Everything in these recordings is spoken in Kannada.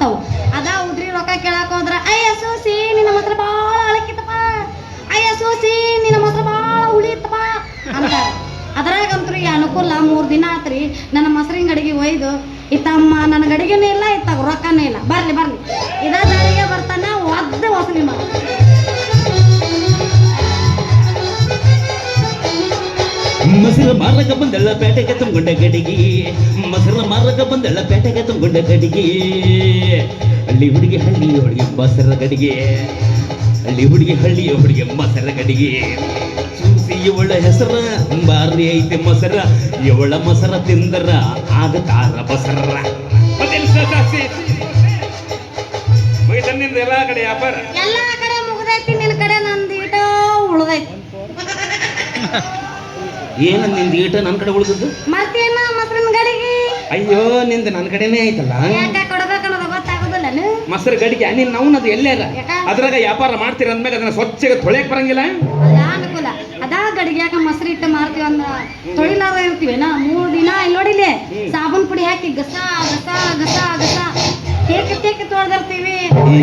ಬರ್ತಾವ. ಅದ ಹುಡ್ರಿ ರೊಕ್ಕ ಕೇಳಾಕ ಹೋದ್ರ ಅಯ್ಯ ಸೂಸಿ ನಿನ್ನ ಮೊಸರು ಬಾಳ ಅಳಕಿತ್ತಪ್ಪ, ಅಯ್ಯ ಸೂಸಿ ನಿನ್ನ ಮೊಸರು ಬಾಳ ಉಳಿತಪ್ಪ ಅಂತಾರ. ಅದ್ರಾಗಂತ್ರು ಈ ಅನುಕೂಲ 3 ದಿನ ಆತ್ರಿ ನನ್ನ ಮೊಸರಿನ ಗಡಿಗೆ ಒಯ್ದು ಇತ್ತಮ್ಮ ನನ್ನ ಗಡಿಗೆನೂ ಇಲ್ಲ ಇತ್ತಾಗ ರೊಕ್ಕನೂ ಇಲ್ಲ, ಬರ್ಲಿ ಬರ್ಲಿ ಇದ ದಾರಿಗೆ ಬರ್ತಾನ ಒದ್ದು ವಸೂಲಿ ಮಾಡ. ಮೊಸರು ಮಾರಕ ಬಂದಳ ಪೇಟೆಗೆ ತುಂಬಿಕೊಂಡ ಗಡಿಗೆ, ಮೊಸರು ಮಾರಕ ಬಂದಳ ಪೇಟೆಗೆ ತುಂಬಿಕೊಂಡ ಗಡಿಗೆ. ಹಳ್ಳಿ ಹುಡುಗಿ ಹಳ್ಳಿಯ ಮೊಸರ ಗಡಿಗೆ, ಹಳ್ಳಿ ಹುಡುಗಿ ಹಳ್ಳಿಯ ಹುಡುಗಿ ಮೊಸರ ಗಡಿಗೆ. ಸೂಸಿ ಇವಳ ಹೆಸರ ಬಾರಿ ಐತೆ ಮೊಸರ, ಇವಳ ಮೊಸರ ತಿಂದರ ಆಗತಾರ ಬಸರ. ನಿಂದ ಎಲ್ಲಾ ಕಡೆ ವ್ಯಾಪಾರ ಎಲ್ಲಾ ಕಡೆ ಮುಗ್ದೈತಿ, ನಿನ್ನ ಕಡೆ ನಂದು ಇಟ ಉಳ್ದೈತಿ. ಏನ ನಿಂದ ಈಟ ನನ್ನ ಕಡೆ ಉಳಿದದ್ದು? ಮತ್ತೇನ ಮೊಸರಿನ ಗಡಿಗೆ? ಅಯ್ಯೋ ನಿಂದ ನನ್ನ ಕಡೆನೇ ಆಯ್ತಲ್ಲ. ಯಾಕ ಕೊಡ್ಬೇಕನ್ನೋದು ಗೊತ್ತಾಗೋದಿಲ್ಲ. ಮೊಸರು ಗಡಿಗೆ ನೀನ್ ನಾವು ಅದು ಎಲ್ಲೇ ಅದ್ರಾಗ ವ್ಯಾಪಾರ ಮಾಡ್ತೀರ ಅಂದ್ಮೇಲೆ ಅದನ್ನ ಸ್ವಚ್ಛಗೆ ತೊಳೆಯಕ್ ಬರಂಗಿಲ್ಲ. ಅದ ಅನುಕೂಲ ಅದಾ ಗಡಿಗೆ ಯಾಕ ಮೊಸರು ಇಟ್ಟು ಮಾರ್ತೀವಿ ಅಂದ ತೊಳಿಲಾರ ಇರ್ತೀವಿ ನಾ 3 ದಿನ ಇಲ್ಲಿ ನೋಡಿಲೆ ಸಾಬೂನ್ ಪುಡಿ ಹಾಕಿ ಗಸ ಗಸ ಗಸ ಗಸ ತೇಕೆ ತೊಳೆದಿರ್ತೀವಿ.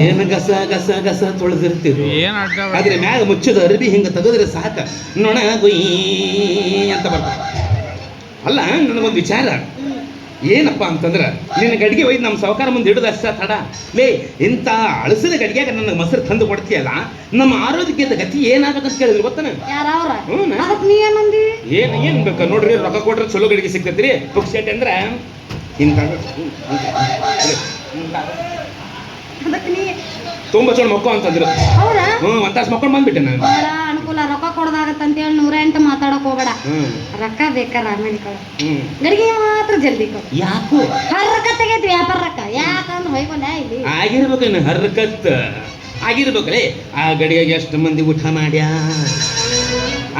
ಏನು ಗಸ ಗಸ ಗಸ ತೊಳೆದಿರ್ತೀವಿ, ಆದ್ರೆ ಮ್ಯಾಗ ಮುಚ್ಚದ ಅರಬಿ ಹಿಂಗ ತೆಗೆದ್ರೆ ಸಾಕ ನೋಣ ಗುಯ್ ಅಂತ ಬರ್ತ. ಅಲ್ಲ ನನಗೊಂದು ವಿಚಾರ ಏನಪ್ಪಾ ಅಂತಂದ್ರ ನಿನ್ನ ಗಡಿಗೆ ಒಯ್ದು ನಮ್ಮ ಸಾವುಕಾರ ಮುಂದೆ ಇಡೋದು ಅಷ್ಟ ತಡ. ಲೇ ಇಂಥ ಅಳಸಿದ ಗಡಿಗೆಗ ನನ್ನ ಮೊಸರು ತಂದು ಕೊಡ್ತೀಯಲ್ಲ, ನಮ್ಮ ಆರೋಗ್ಯದ ಗತಿ ಏನಾಗಬೇಕಂತ ಕೇಳಿದ್ರು ಗೊತ್ತಾನ? ಏನ್ ಬೇಕು ನೋಡ್ರಿ, ರೊಕ್ಕ ಕೊಟ್ರೆ ಚಲೋ ಗಡಿಗೆ ಸಿಗ್ತೈತ್ರಿ. ಪುಕ್ಷೇಟ್ ಅಂದ್ರ ಇಂಥ ತುಂಬಾ ಚಲೋ ಮಕ್ಕೋ ಅಂತಂದ್ರು. ಒಂದ್ ತಾಸು ಮಕ್ಕೊಂಡು ಬಂದ್ಬಿಟ್ಟೆ ನಾನು. ಅನುಕೂಲ ರೊಕ್ಕ ಕೊಡೋದಾಗತ್ತಂತೇಳಿ 108 ಮಾತಾಡಕ್ ಹೋಗ್ಬೇಡ. ರೊಕ್ಕ ಬೇಕಾರ ಆಮೇಲೆ ಗಡಿಗೆ ಮಾತ್ರ ಜಲ್ದಿ ಕೊಡು. ಯಾಕೋ ರೊಕ್ಕ ತೆಗೈತಿ ವ್ಯಾಪಾರ ರೊಕ್ಕ ಯಾಕಂದ್ರೆ ಹೊಯ್ಕೊಂಡ ಇಲ್ಲಿ ಆಗಿರ್ಬೇಕೇನು ಹರ್ಕತ್ ಆಗಿರ್ಬೇಕಲೇ. ಆ ಗಡಿಗೆಗೆ ಎಷ್ಟು ಮಂದಿ ಊಟ ಮಾಡ್ಯಾ,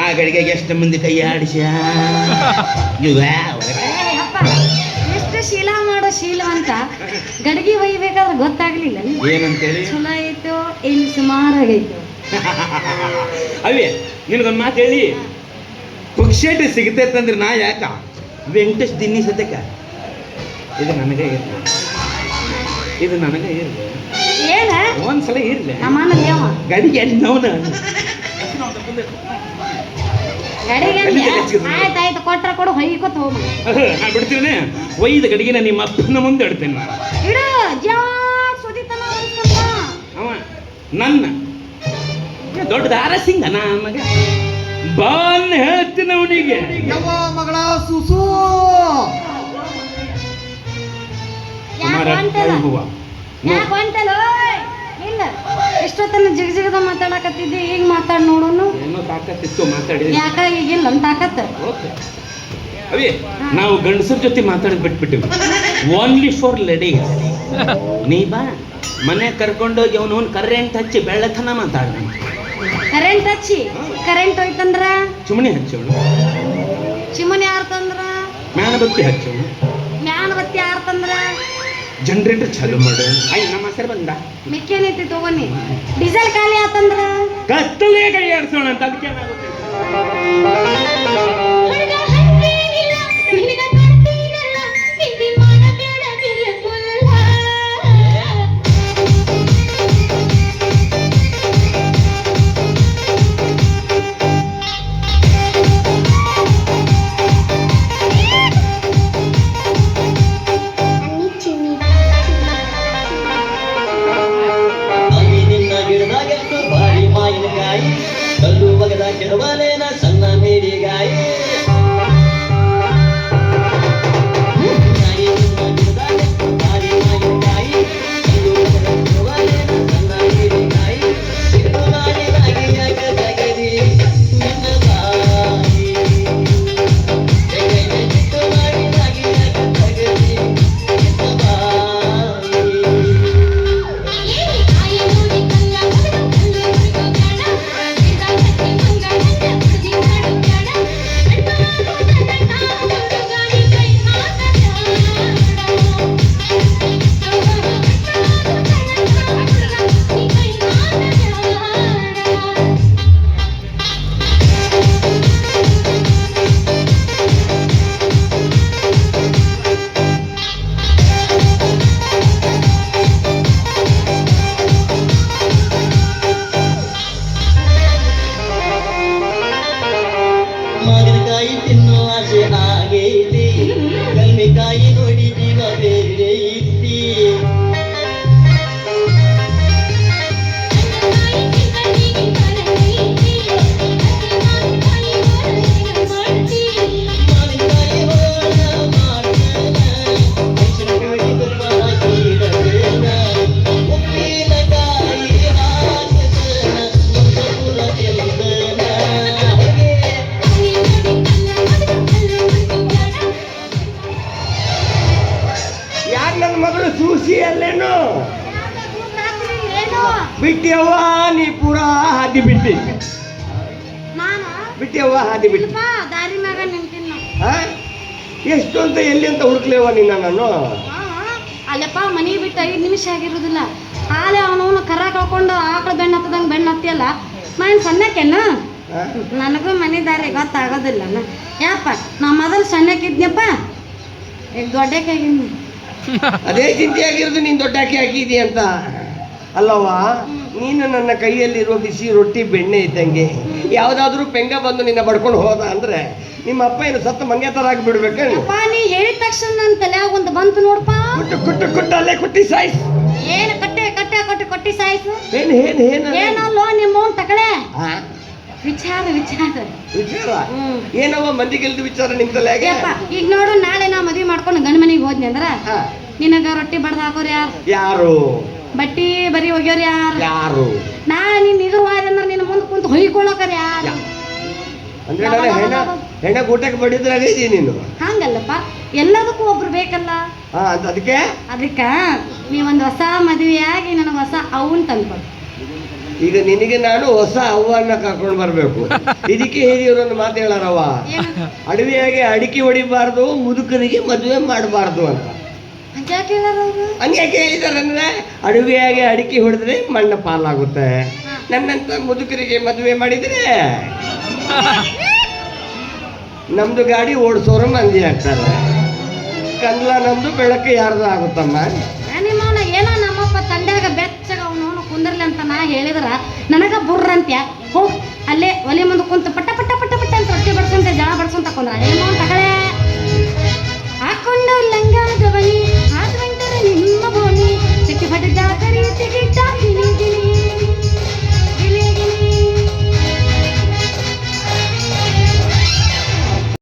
ಆ ಗಡಿಗೆಗೆ ಎಷ್ಟು ಮಂದಿ ಕೈ ಆಡಿಸ್ಯಾ. ಎಷ್ಟು ಶೀಲ ಮಾಡೋ ಶೀಲ ಅಂತ ಗಡಿಗೆ ಒಯ್ಬೇಕಾದ್ರೆ ಗೊತ್ತಾಗ್ಲಿಲ್ಲ ಏನಂತೇಳಿ. ಚಲೋ ಆಯ್ತು ಇಲ್ಲಿ ಸುಮಾರಾಗೈತು. ಅವೇ ನಿನಗೊಂದು ಮಾತು ಹೇಳಿ, ಪುಕ್ಷೇಟಿ ಸಿಗ್ತೈತಂದ್ರೆ ನಾ ಯಾಕ ವೆಂಕಟೇಶ್ ದಿನ್ನಿ ಸತ್ಯಕ ಇದು ನನಗೆ ಇರ್ಲಿ, ಇದು ನನಗೆ ಇರ್ಲಿ, ಏನ ಒಂದ್ಸಲ ಇರ್ಲಿ. ಗಡಿಗೆ ಆಯ್ತಾಯ್ತು ಕೊಟ್ರ ಕೊಡು ಹೊಯ್ಕೋತ ಹೋಗ. ನಾ ಬಿಡ್ತೀನಿ ಒಯ್ದ ಗಡಿಗೆನ ನಿಮ್ಮ ಅಪ್ಪನ ಮುಂದೆ ಇಡ್ತೇನೆ ನಾನು. ಇಡು ಸುದಿತನ ಅವ ನನ್ನ ದೊಡ್ಡ ದಾರಸಿಂಗ ನಮಗೆ ಬಾನ್ ಹೇಳ್ತೀನಿ ಅವನಿಗೆ. ಮಗಳ ಸುಸು ಇಲ್ಲ ಎಷ್ಟೊತ್ತನ ಜಿಗದ ಮಾತಾಡಕತ್ತಿದ್ದೆ, ಈಗ ಮಾತಾಡ್ ನೋಡೋನು. ಏನೋ ತಾಕತ್ತಿತ್ತು ಮಾತಾಡಿದ್ವಿ, ಯಾಕ ಈಗಿಲ್ಲ ತಾಕತ್ತ. ಅವೇ ನಾವು ಗಂಡಸರ ಜೊತೆ ಮಾತಾಡೋದು ಬಿಟ್ಬಿಟ್ಟಿವಿ, ಓನ್ಲಿ ಫಾರ್ ಲೇಡೀಸ್. ನೀ ಬಾ ಮನೆ ಕರ್ಕೊಂಡೋಗಿ ಅವನು ಕರೆಂಟ್ ಹಚ್ಚಿ ಬೆಳ್ಳತನ ಮಾತಾಡ. ಕರೆಂಟ್ ಹಚ್ಚಿ ಕರೆಂಟ್ ಹೋಯ್ತಂದ್ರ ಚಿಮಣಿ ಹಚ್ಚೋಳು, ಚಿಮಣಿ ಆರ್ತಂದ್ರ ಮ್ಯಾನ ಬತ್ತಿ ಹಚ್ಚೋಳು, ಮ್ಯಾನ ಬತ್ತಿ ಆರ್ತಂದ್ರ ಜನರೇಟರ್ ಚಾಲು ಮಾಡು. ಆಯ್ ನಮ್ಮ ಹೆಸರು ಬಂದ ಮೆಕ್ಯಾನಿಕ್ ತಗೋನಿ. ಡೀಸೆಲ್ ಖಾಲಿ ಆತಂದ್ರ ಕತ್ತಲೇ ಕೈ ಆಡ್ಸೋಣ ಅಂತ. ಅದಕ್ಕೆ ಏನಾಗುತ್ತೆ ಕಲ್ಲು ಬಗದ ಕೆಡವಲೇನ ಸಣ್ಣ ಮೇರಿಗಾಯಿ. ಖುಷಿ ಅಲ್ಲೇನು ಏನು ಬಿಟ್ಟಿಯವ್ವ ನೀ ಪೂರಾ ಹಾದಿ ಬಿಟ್ಟಿ ನಾನು ಬಿಟ್ಟಿಯವ್ವ ಹಾದಿ ಬಿಟ್ಟಿ ಇಲ್ಪ ದಾರಿ ಮ್ಯಾಗ ನಿಂತಿನ ಹಾ ಎಷ್ಟು ಅಂತ ಎಲ್ಲಿ ಅಂತ ಹುಡುಕ್ಲೇವ ನಿನ್ನ ನಾನು ಅಲ್ಲಪ್ಪ ಮನಿ ಬಿಟ್ಟು 5 ನಿಮಿಷ ಆಗಿರೋದಿಲ್ಲ ಆಲೆ ಅವನವನು ಕರ ಕಳ್ಕೊಂಡು ಆಕಳ ಬೆಣ್ಣ ಹತ್ತದಂಗೆ ಬೆಣ್ಣ ಹತ್ತಿಯಲ್ಲ ನಾನು ಸಣ್ಣಕ್ಕೇನು ಹಾ? ನನಗೂ ಮನೆ ದಾರಿ ಗೊತ್ತಾಗೋದಿಲ್ಲ ಯಾಪ ನಾ ಮೊದಲು ಸಣ್ಣಕ್ಕಿದ್ನಪ್ಪ ಈಗ ದೊಡ್ಡಕ್ಕಾಗಿನಿ ಅದೇ ಚಿಂತೆ ಆಗಿರೋದು ನೀನ್ ದೊಡ್ಡಾಕಿ ಹಾಕಿದಿ ಅಂತ ಅಲ್ಲವ್ವ ನೀನು ನನ್ನ ಕೈಯಲ್ಲಿರುವ ಬಿಸಿ ರೊಟ್ಟಿ ಬೆಣ್ಣೆ ಇದ್ದಂಗೆ ಯಾವ್ದಾದ್ರೂ ಪೆಂಗ ಬಂದು ನಿನ್ನ ಬಡ್ಕೊಂಡು ಹೋದ ಅಂದ್ರೆ ನಿಮ್ಮ ಅಪ್ಪ ಏನು ಸತ್ತು ಮಂಗೆ ತರ ಆಗಿ ಬಿಡ್ಬೇಕೇನು ಅಪ್ಪ ನೀ ಹೇಳಿದ ತಕ್ಷಣ ನನ್ನ ತಲೆಯಾಗ ಒಂದು ಬಂತು ನೋಡಪ್ಪ ಕುಟ್ಟು ಕುಟ್ಟು ಕುಟ್ಟು ಅಲ್ಲೇ ಕುಟ್ಟಿ ಸಾಯ್ಸ್ ಏನು ಕೊಟ್ಟಿ ಸಾಯಿಸು ಏನ್ ಏನ್ ಏನ್ ಏನಲ್ಲೋ ನಿಮ್ಮವನ್ ತಕಳೆ ಹಾ? ವಿಚಾರ ವಿಚಾರ ಏನವ ಮಂದಿಗೆಲ್ದು ವಿಚಾರ ನಿಮ್ ತಲೆಯಾಗೆ ಯಪ್ಪ ಈಗ ನೋಡು ನಾಳೆ ನಾ ಮದ್ವಿ ಮಾಡ್ಕೊಂಡು ಗಂಡ ಮನೆಗೆ ಹೋದ್ನಿ ಅಂದ್ರ ಹಾ. ನಿನಗ ರೊಟ್ಟಿ ಬಡ್ದು ಹಾಕೋರು ಯಾರು ಯಾರು ಬಟ್ಟಿ ಬರಿ ಒಗ್ಯೋರು ಯಾರು ಯಾರು ನಾಳೆ ನೀನ್ ಇದ್ರ ಅಂದ್ರೆ ನಿನ್ನ ಮುಂದೆ ಕುಂತು ಹೊಯ್ಕೊಳ್ಳೋಕರ ಯಾರು ಅಂದ್ರೆ ನಾನು ಹೆಣ್ಣ ಊಟಕ್ಕೆ ಬಡಿದ್ರಾಗ ಇದೀನಿ ನೀನು ಹಂಗಲ್ಲಪ್ಪ ಎಲ್ಲದಕ್ಕೂ ಒಬ್ರು ಬೇಕಲ್ಲ ಹಾ ಅದಕ್ಕೆ ಅದಕ್ಕ ನೀವೊಂದು ಹೊಸ ಮದುವೆಯಾಗಿ ನನಗೆ ಹೊಸ ಅವನ್ ತಂದ್ಕೊಡು ಈಗ ನಿನಗೆ ನಾನು ಹೊಸ ಅವ್ವನ್ನ ಕರ್ಕೊಂಡು ಬರ್ಬೇಕು ಇದಕ್ಕೆ ಹಿರಿಯರೊಂದು ಮಾತು ಹೇಳಾರವ್ವ ಅಡವಿಯಾಗಿ ಅಡಿಕೆ ಹೊಡಿಬಾರ್ದು ಮುದುಕರಿಗೆ ಮದುವೆ ಮಾಡಬಾರ್ದು ಅಂತ ಹಂಗ್ಯಾಕೆ ಹೇಳಾರವ್ರು ಹಂಗ್ಯಾಕೆ ಹೇಳಿದಾರೆ ಅಂದ್ರೆ ಅಡವಿಯಾಗಿ ಅಡಿಕೆ ಹೊಡೆದ್ರೆ ಮಣ್ಣ ಪಾಲಾಗುತ್ತೆ ನನ್ನಂತ ಮುದುಕರಿಗೆ ಮದುವೆ ಮಾಡಿದ್ರೆ ನಮ್ದು ಗಾಡಿ ಓಡಿಸೋರು ಮಂದಿ ಆಗ್ತಾರೆ ಕನ್ಲ ನಮ್ದು ಬೆಳಕು ಯಾರ್ದು ಆಗುತ್ತಮ್ಮ ನಿಮ್ಮವನ ಏನೋ ನಮ್ಮಪ್ಪ ತಂಡ್ಯಾಗ ಬೆಚ್ಚಗ ಅವನು ಕುಂದರ್ಲಿ ಅಂತ ನಾ ಹೇಳಿದ್ರ ನನಗ ಬುರ್ರ ಅಂತ್ಯ ಹೋಗ್ ಅಲ್ಲೇ ಒಲೆ ಮುಂದೆ ಕುಂತು ಪಟ್ಟ ಪಟ್ಟ ಪಟ್ಟ ಪಟ್ಟ ಅಂತ ರೊಟ್ಟಿ ಬಡ್ಸಂತ ಜಳ ಬಡ್ಸಂತ ಕುಂದ್ರ ಏನೋ ತಗಳೆ ಹಾಕೊಂಡು ಲಂಗಾದ ಬನಿ